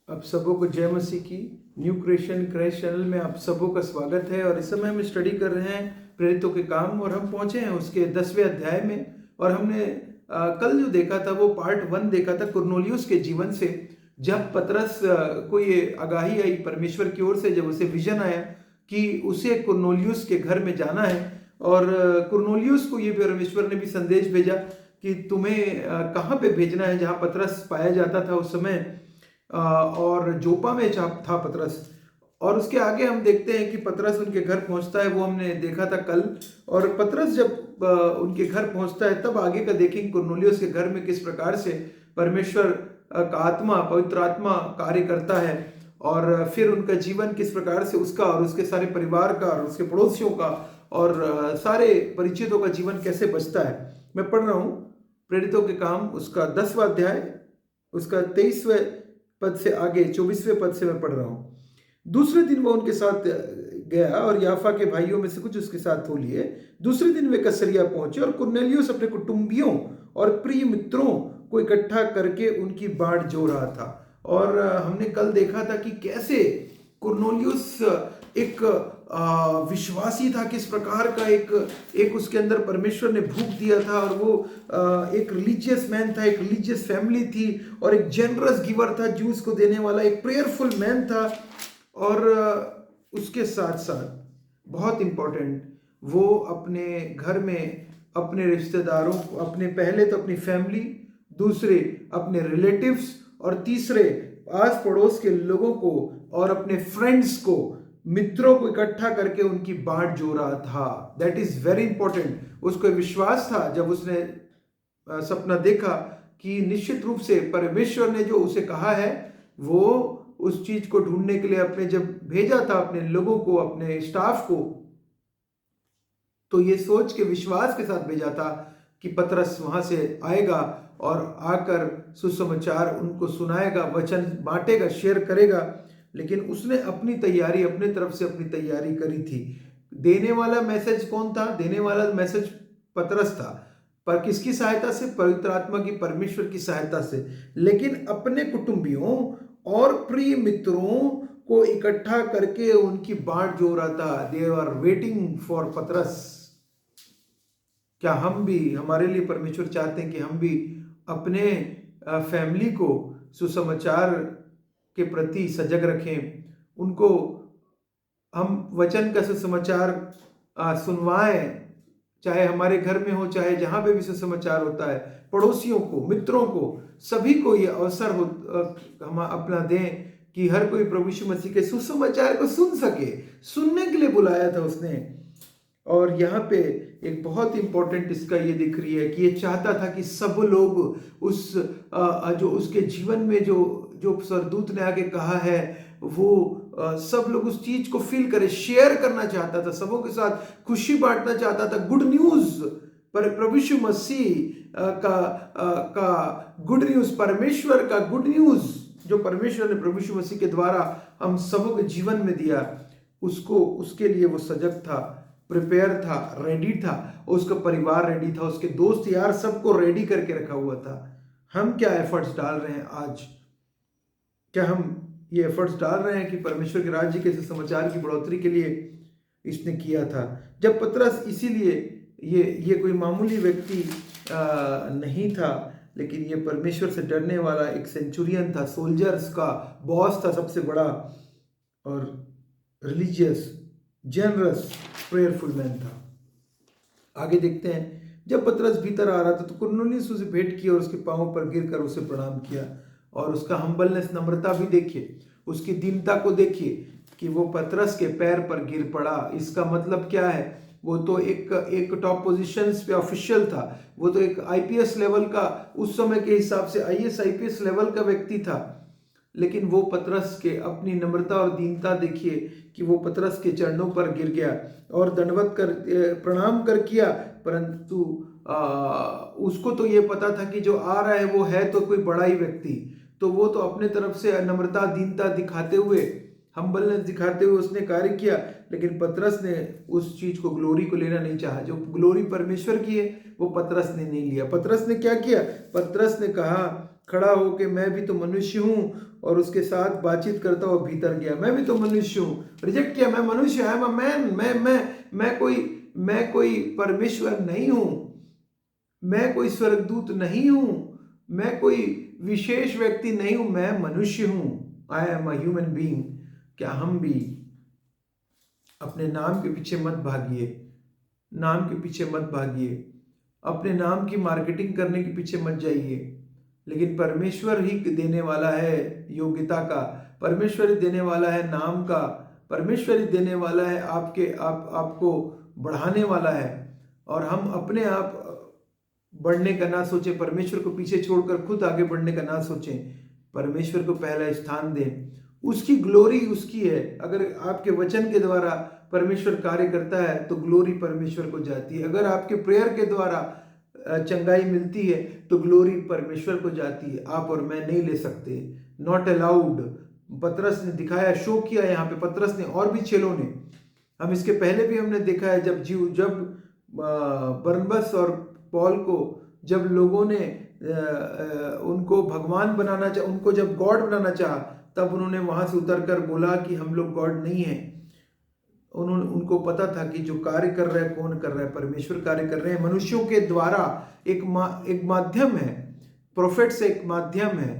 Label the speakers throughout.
Speaker 1: आप सबों को जय मसीह की। न्यू क्रिएशन क्रैश चैनल में आप सबों का स्वागत है। और इस समय हम स्टडी कर रहे हैं प्रेरितों के काम, और हम पहुंचे हैं उसके 10वें अध्याय में। और हमने कल जो देखा था वो पार्ट 1 देखा था कुरनेलियुस के जीवन से। जब पतरस को ये आगाही आई परमेश्वर की ओर से, जब उसे विजन आया कि उसे कुरनेलियुस के घर में जाना है, और कुरनेलियुस को ये परमेश्वर ने भी संदेश भेजा कि तुम्हें कहाँ पे भेजना है, जहाँ पतरस पाया जाता था उस समय, और जोपा में था पतरस। और उसके आगे हम देखते हैं कि पतरस उनके घर पहुंचता है, वो हमने देखा था कल। और पतरस जब उनके घर पहुंचता है तब आगे का देखेंगे कुरनेलियुस के घर में किस प्रकार से परमेश्वर का आत्मा, पवित्र आत्मा कार्य करता है, और फिर उनका जीवन किस प्रकार से उसका और उसके सारे परिवार का और उसके पड़ोसियों का और सारे परिचितों का जीवन कैसे बचता है। मैं पढ़ रहा हूँ प्रेरितों के काम उसका 10वां अध्याय, उसका 23वें पद से आगे 24वें पद से मैं पढ़ रहा हूँ। दूसरे दिन वो उनके साथ गया और याफा के भाइयों में से कुछ उसके साथ हो लिए। दूसरे दिन वे कैसरिया पहुंचे, और कुरनेलियुस अपने कुटुंबियों और प्रिय मित्रों को इकट्ठा करके उनकी बाट जो रहा था। और हमने कल देखा था कि कैसे कुरनेलियुस एक विश्वासी था, किस प्रकार का एक उसके अंदर परमेश्वर ने भूख दिया था, और वो एक रिलीजियस मैन था, एक रिलीजियस फैमिली थी, और एक जेनरस गिवर था, जूस को देने वाला एक प्रेयरफुल मैन था। और उसके साथ साथ बहुत इंपॉर्टेंट, वो अपने घर में अपने रिश्तेदारों को, अपने पहले तो अपनी फैमिली, दूसरे अपने रिलेटिव्स, और तीसरे आस पड़ोस के लोगों को और अपने फ्रेंड्स को, मित्रों को इकट्ठा करके उनकी बाट जो रहा था। That is very important. उसको विश्वास था जब उसने सपना देखा कि निश्चित रूप से परमेश्वर ने जो उसे कहा है, वो उस चीज को ढूंढने के लिए अपने जब भेजा था अपने लोगों को, अपने स्टाफ को, तो ये सोच के विश्वास के साथ भेजा था कि पतरस वहां से आएगा और आकर सुसमाचार उनको सुनाएगा, वचन बांटेगा, शेयर करेगा। लेकिन उसने अपनी तैयारी, अपने तरफ से अपनी तैयारी करी थी। देने वाला मैसेज कौन था? देने वाला मैसेज पतरस था, पर किसकी सहायता से? पवित्र आत्मा की, परमेश्वर की सहायता से। लेकिन अपने कुटुंबियों और प्रिय मित्रों को इकट्ठा करके उनकी बाट जो रहा था। दे आर वेटिंग फॉर पतरस। क्या हम भी, हमारे लिए परमेश्वर चाहते हैं कि हम भी अपने फैमिली को सुसमाचार के प्रति सजग रखें, उनको हम वचन का सुसमाचार सुनवाएं, चाहे हमारे घर में हो, चाहे जहां पे भी सुसमाचार होता है, पड़ोसियों को, मित्रों को, सभी को ये अवसर हो हम अपना दें कि हर कोई प्रभु यीशु मसीह के सुसमाचार को सुन सके। सुनने के लिए बुलाया था उसने। और यहाँ पे एक बहुत इंपॉर्टेंट इसका ये दिख रही है कि ये चाहता था कि सब लोग उस जो उसके जीवन में जो सरदूत ने आके कहा है, वो सब लोग उस चीज को फील करें, शेयर करना चाहता था, सबों के साथ खुशी बांटना चाहता था। गुड न्यूज, पर प्रभु यीशु मसीह का गुड न्यूज, परमेश्वर का गुड न्यूज, जो परमेश्वर ने प्रभु यीशु मसीह के द्वारा हम सबों के जीवन में दिया, उसको, उसके लिए वो सजग था, प्रिपेयर था, रेडी था। उसका परिवार रेडी था, उसके दोस्त यार सबको रेडी करके रखा हुआ था। हम क्या एफर्ट्स डाल रहे हैं आज? क्या हम ये एफर्ट्स डाल रहे हैं कि परमेश्वर के राज्य के समाचार की बढ़ोतरी के लिए इसने किया था? जब पतरस, इसीलिए ये कोई मामूली व्यक्ति नहीं था, लेकिन ये परमेश्वर से डरने वाला एक सेंचुरियन था, सोल्जर्स का बॉस था, सबसे बड़ा, और रिलीजियस, जेनरस, प्रेयरफुल मैन था। आगे देखते हैं, जब पतरस भीतर आ रहा था तो कुरनेलियुस उसे भेंट किया और उसके पांवों पर गिरकर उसे प्रणाम किया। और उसका हम्बलनेस, नम्रता भी देखिए, उसकी दीनता को देखिए कि वो पतरस के पैर पर गिर पड़ा। इसका मतलब क्या है? वो तो एक टॉप पोजीशंस पे ऑफिशियल था, वो तो एक आईपीएस लेवल का, उस समय के हिसाब से आईएएस आईपीएस लेवल का व्यक्ति था। लेकिन वो पतरस के अपनी नम्रता और दीनता देखिए कि वो पतरस के चरणों पर गिर गया और दंडवत कर, प्रणाम कर किया। परंतु उसको तो ये पता था कि जो आ रहा है वो है तो कोई बड़ा ही व्यक्ति, तो वो तो अपने तरफ से नम्रता, दीनता दिखाते हुए, हम्बलनेस दिखाते हुए उसने कार्य किया। लेकिन पतरस ने उस चीज को, ग्लोरी को लेना नहीं चाहा। जो ग्लोरी परमेश्वर की है वो पतरस ने नहीं लिया। पतरस ने क्या किया? पतरस ने कहा खड़ा होके मैं भी तो मनुष्य हूँ और उसके साथ बातचीत करता हुआ भीतर गया। मैं भी तो मनुष्य हूँ, रिजेक्ट किया, मैं मनुष्य, आई एम अ मैन, मैं कोई परमेश्वर नहीं हूँ, मैं कोई स्वर्गदूत नहीं हूँ, मैं कोई विशेष व्यक्ति नहीं हूँ, मैं मनुष्य हूँ, I am a human being. क्या हम भी अपने नाम के पीछे मत भागिए, नाम के पीछे मत भागिए, अपने नाम की मार्केटिंग करने के पीछे मत जाइए, लेकिन परमेश्वर ही देने वाला है योग्यता का, परमेश्वर ही देने वाला है नाम का, परमेश्वर ही देने वाला है आपको बढ़ाने वाला है। और हम अपने आप बढ़ने का ना सोचें, परमेश्वर को पीछे छोड़कर खुद आगे बढ़ने का ना सोचें, परमेश्वर को पहला स्थान दें। उसकी ग्लोरी उसकी है। अगर आपके वचन के द्वारा परमेश्वर कार्य करता है तो ग्लोरी परमेश्वर को जाती है। अगर आपके प्रेयर के द्वारा चंगाई मिलती है तो ग्लोरी परमेश्वर को जाती है। आप और मैं नहीं ले सकते, नॉट अलाउड। पतरस ने दिखाया, शो किया यहाँ पे, पतरस ने और भी चेलों ने। हम इसके पहले भी हमने देखा है, जब बरनबस और पॉल को जब लोगों ने उनको भगवान बनाना चाहा, उनको जब गॉड बनाना चाहा, तब उन्होंने वहां से उतरकर बोला कि हम लोग गॉड नहीं हैं। उनको पता था कि जो कार्य कर रहा है कौन कर रहा है, परमेश्वर कार्य कर रहे हैं। मनुष्यों के द्वारा एक माध्यम है, प्रोफेट से एक माध्यम है,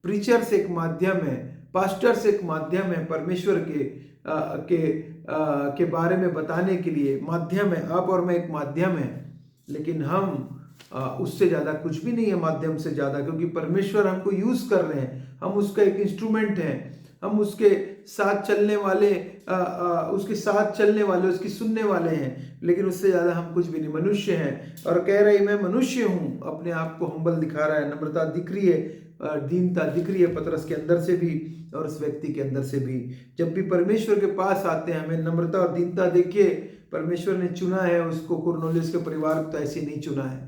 Speaker 1: प्रीचर से एक माध्यम है, पास्टर से एक माध्यम है, परमेश्वर के बारे में बताने के लिए माध्यम है। आप और मैं एक माध्यम है, लेकिन हम उससे ज़्यादा कुछ भी नहीं है माध्यम से ज़्यादा, क्योंकि परमेश्वर हमको यूज़ कर रहे हैं, हम उसका एक इंस्ट्रूमेंट हैं, हम उसके साथ चलने वाले उसकी सुनने वाले हैं, लेकिन उससे ज़्यादा हम कुछ भी नहीं, मनुष्य हैं। और कह रही मैं मनुष्य हूँ, अपने आप को हम्बल दिखा रहा है, नम्रता दिख रही है, दीनता दिख रही है पतरस के अंदर से भी और उस व्यक्ति के अंदर से भी। जब भी परमेश्वर के पास आते हैं हमें नम्रता और दीनता देखिए। परमेश्वर ने चुना है उसको, कुरनेलियुस के परिवार को तो ऐसे नहीं चुना है,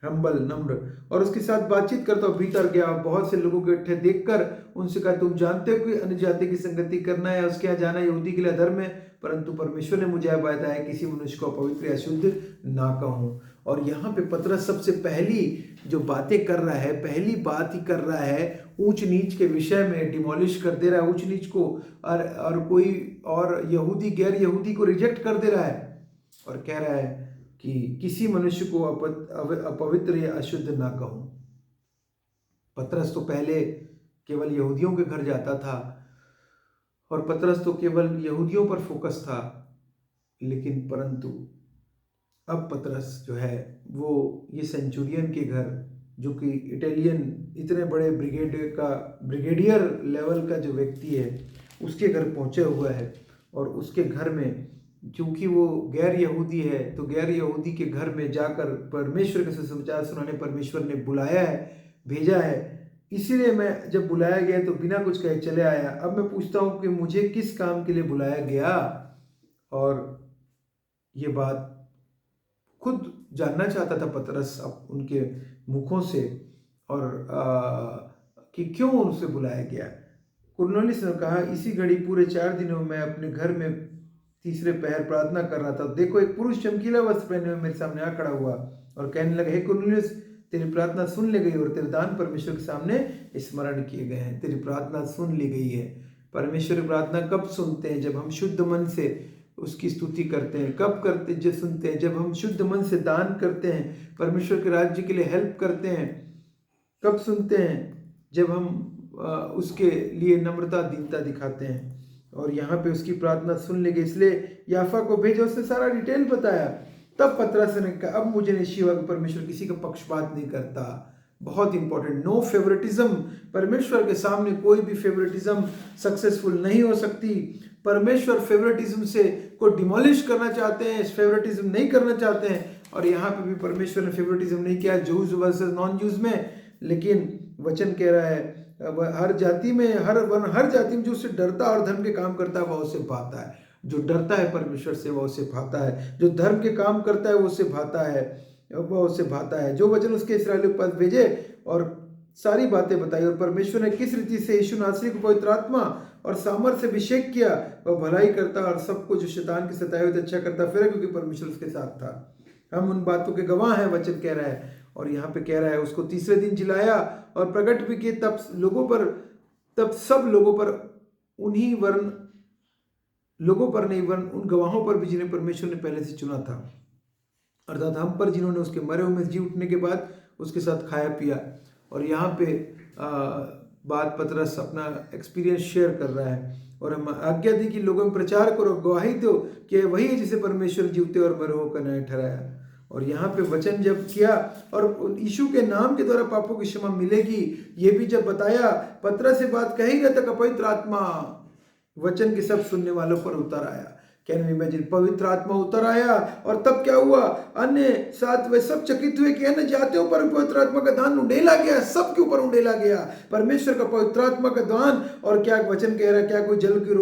Speaker 1: हम्बल नम्र। और उसके साथ बातचीत करता हुआ भीतर गया। बहुत से लोगों के इकट्ठे देखकर उनसे कहा, तुम जानते हो कि अन्य जाति की संगति करना है, उसके यहाँ जाना यहूदी के लिए अधर्म है, परंतु परमेश्वर ने मुझे बताया है किसी मनुष्य को अपवित्र या अशुद्ध ना कहूं। और यहाँ पे पतरस सबसे पहली जो बातें कर रहा है, पहली बात ही कर रहा है ऊंच नीच के विषय में, डिमोलिश कर दे रहा है ऊंच नीच को, और कोई और यहूदी गैर यहूदी को रिजेक्ट कर दे रहा है और कह रहा है कि किसी मनुष्य को अपवित्र या अशुद्ध ना कहूं। पतरस तो पहले केवल यहूदियों के घर जाता था और पतरस तो केवल यहूदियों पर फोकस था, लेकिन परंतु अब पतरस जो है वो ये सेंचुरियन के घर, जो कि इटालियन इतने बड़े ब्रिगेडियर लेवल का जो व्यक्ति है, उसके घर पहुंचे हुआ है। और उसके घर में, क्योंकि वो गैर यहूदी है, तो गैर यहूदी के घर में जाकर परमेश्वर के सुसमाचार सुनाने परमेश्वर ने बुलाया है, भेजा है। इसीलिए मैं जब बुलाया गया तो बिना कुछ कहे चले आया। अब मैं पूछता हूँ कि मुझे किस काम के लिए बुलाया गया, और ये बात खुद जानना चाहता था पतरस अब उनके मुखों से, और कि क्यों उनसे बुलाया गया। कुरनेलियुस ने कहा, इसी घड़ी पूरे 4 दिनों में अपने घर में तीसरे पहर प्रार्थना कर रहा था, देखो एक पुरुष चमकीला वस्त्र पहने हुए मेरे सामने आ खड़ा हुआ और कहने लगा, हे कुरनेलियुस, तेरी प्रार्थना सुन ली गई और तेरे दान परमेश्वर के सामने स्मरण किए गए हैं। तेरी प्रार्थना सुन ली गई है। परमेश्वर की प्रार्थना कब सुनते हैं? जब हम शुद्ध मन से उसकी स्तुति करते हैं। कब करते जब सुनते हैं? जब हम शुद्ध मन से दान करते हैं, परमेश्वर के राज्य के लिए हेल्प करते हैं। कब सुनते हैं? जब हम उसके लिए नम्रता दीनता दिखाते हैं। और यहाँ पे उसकी प्रार्थना सुन ली गई, इसलिए याफा को भेजा, उसने सारा डिटेल बताया। तब पतरस ने कहा, अब मुझे निश्चय हुआ कि परमेश्वर किसी का पक्षपात नहीं करता। बहुत इंपॉर्टेंट, नो फेवरेटिज्म। परमेश्वर के सामने कोई भी फेवरेटिज्म सक्सेसफुल नहीं हो सकती। परमेश्वर फेवरेटिज्म से को डिमोलिश करना चाहते हैं, फेवरेटिज्म नहीं करना चाहते हैं। और यहाँ पे भी परमेश्वर ने फेवरेटिज्म नहीं किया जूस वर्सेस नॉन जूस में, लेकिन वचन कह रहा है हर जाति में, हर जाति में जो उससे डरता और धर्म के काम करता है वह उससे भाता है। जो डरता है परमेश्वर से वह उससे भाता है, जो धर्म के काम करता है वो उससे भाता है, वह उससे भाता है। जो वचन उसके इस्राएलियों के पास भेजे और सारी बातें बताई, और परमेश्वर ने किस रीति से यीशु नासरी को पवित्र आत्मा और सामर्थ से अभिषेक किया, वह भलाई करता और सबको जो शैतान की सताए हुए अच्छा करता फिर, क्योंकि परमेश्वर उसके साथ था। हम उन बातों के गवाह हैं, वचन कह रहा है। और यहाँ पे कह रहा है उसको तीसरे दिन जिलाया और प्रकट भी किए, तब सब लोगों पर उन्हीं वर्ण लोगों पर नहीं वरन उन गवाहों पर भी जिन्हें परमेश्वर ने पहले से चुना था, अर्थात हम पर जिन्होंने उसके मरे हुए में जी उठने के बाद उसके साथ खाया पिया। और यहाँ पे बात पतरस अपना एक्सपीरियंस शेयर कर रहा है और हम आज्ञा दी कि लोगों में प्रचार करो, गवाही दो कि वही है जिसे परमेश्वर जीवते और मरे हुए का न्याय ठहराया। और यहाँ पे वचन जब किया और यीशु के नाम के द्वारा पापों की क्षमा मिलेगी, ये भी जब बताया, पतरस से बात कही गया तक पवित्र आत्मा वचन के सब सुनने वालों पर उतर आया। कैन यू इमेजिन, पवित्र आत्मा उतर आया और तब क्या हुआ, अन्य साथ वे सब चकित हुए कि अन्य जातियों पर पवित्र आत्मा का दान उंडेला गया, सबके ऊपर उंडेला गया परमेश्वर का पवित्र आत्मा का दान। और क्या वचन कह रहा है, क्या कोई जल की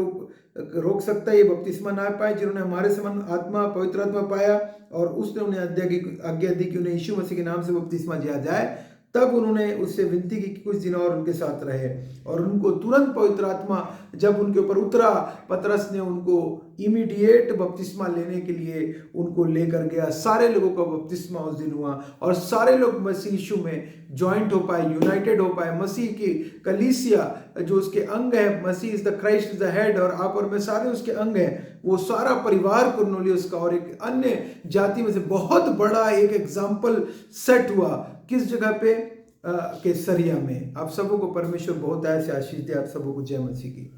Speaker 1: रोक सकता है ये बपतिस्मा ना पाए जिन्होंने हमारे समान आत्मा पवित्र आत्मा पाया। और उसने उन्हें आज्ञा दी कि उन्हें यीशु मसीह के नाम से बपतिस्मा दिया जाए। तब उन्होंने उससे विनती की कि कुछ दिन और उनके साथ रहे और उनको तुरंत पवित्र आत्मा जब उनके ऊपर उतरा, पतरस ने उनको इमीडिएट बपतिस्मा लेने के लिए उनको लेकर गया। सारे लोगों का बपतिस्मा उस दिन हुआ और सारे लोग मसीह यीशु में ज्वाइंट हो पाए, यूनाइटेड हो पाए। मसीह की कलीसिया जो उसके अंग है, मसीह is the Christ is the head और आप और मैं सारे उसके अंग हैं, वो सारा परिवार कुरनेलियुस का और एक अन्य जाति में से बहुत बड़ा एक एग्जाम्पल सेट हुआ। किस जगह पे? कैसरिया में। आप सबों को परमेश्वर बहुत ऐसे आशीष दे। आप सबों को जय मसीह की।